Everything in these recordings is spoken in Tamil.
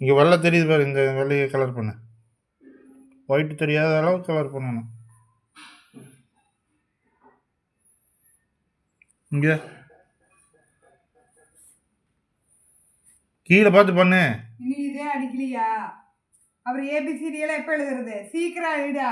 இங்கே வெள்ளை தெரியுது பாரு, இந்த வெள்ளையை கலர் பண்ணு. ஒயிட் தெரியாத அளவுக்கு கலர் பண்ணணும். இங்கே கீழே பார்த்து பண்ணு. இனி இதே அடிக்கலையா? அப்புறம் ஏபிசிடி எல்லாம் எப்போ எழுதுறது? சீக்கிரம் எழுடா.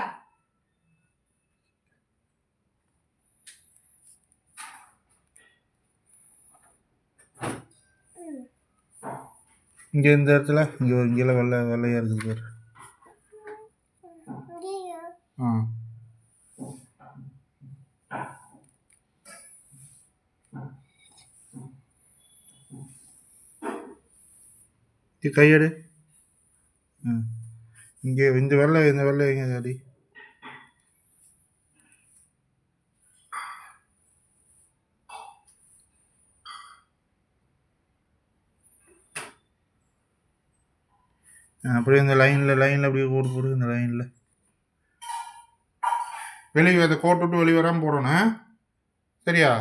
இங்கே இந்த இடத்துல இங்கெல்லாம் வெள்ளையாக இருக்குது பாரு. ஆ கையெடு. இங்கே இந்த வெள்ளை எங்கே அடி. அப்படியே இந்த லைனில் அப்படியே கோடு போடு. இந்த லைனில் வெளியே அதை கோட்டு விட்டு வெளியே வராமல் போடணும். சரியா?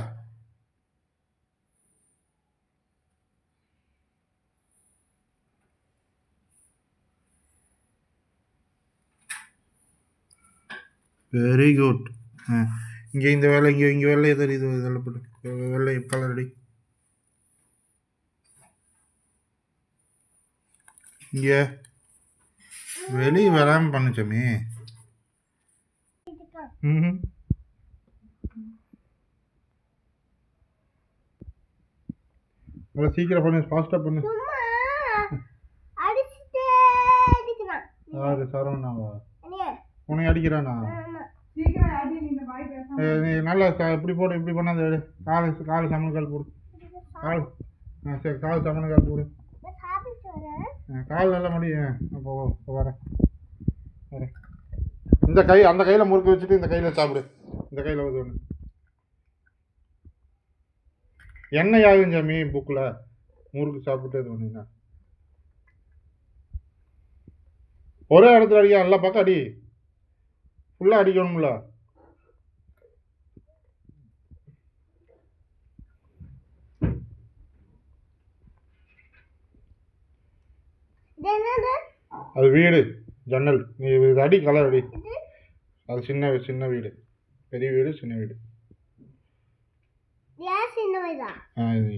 Very good. இங்கே இந்த வேலை இங்கே வெள்ளையை தெரியுது. இதெல்லாம் போட்டு வெள்ளை கலர் அடி. இங்கே வெளியே வராமல் பண்ணுச்சமே. நல்லா சீக்கிரம் பண்ணு, ஃபாஸ்ட்டாக பண்ணு. யாரு சரவணாவா? உன்னை அடிக்கிறானா? நீ நல்லா இப்படி போடு, இப்படி பண்ணாத. காலு சமணக்கால் போடு. சரி, கால் சமணக்கால் போடு. கால் நல்லா முடியும். அப்போ வரேன். இந்த கை அந்த கையில் முறுக்கு வச்சுட்டு இந்த கையில் சாப்பிடு. இந்த கையில் வந்து ஒன்று எண்ணெய் ஆகும் சாமி. புக்கில் முறுக்கு சாப்பிட்டு இது பண்ணினா ஒரே இடத்துல அடிக்க. எல்லா பக்கம் அடி, ஃபுல்லாக அடிக்கணும்ல. அது வீடு ஜன்னல். நீ இது அடி, கலர் அடி. அது சின்ன வீடு. பெரிய வீடு சின்ன வீடு.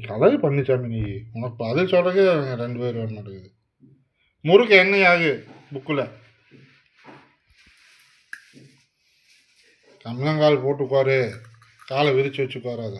கலர் பண்ணிச்சாமி. நீ உனக்கு பதில் சொல்றதுக்கு 2 பேர் வர மாட்டேங்குது. முறுக்கு எண்ணெய் ஆகு புக்கில். கம்மங்கால் போட்டு உட்காரு, காலை விரிச்சு வச்சு உட்காராத.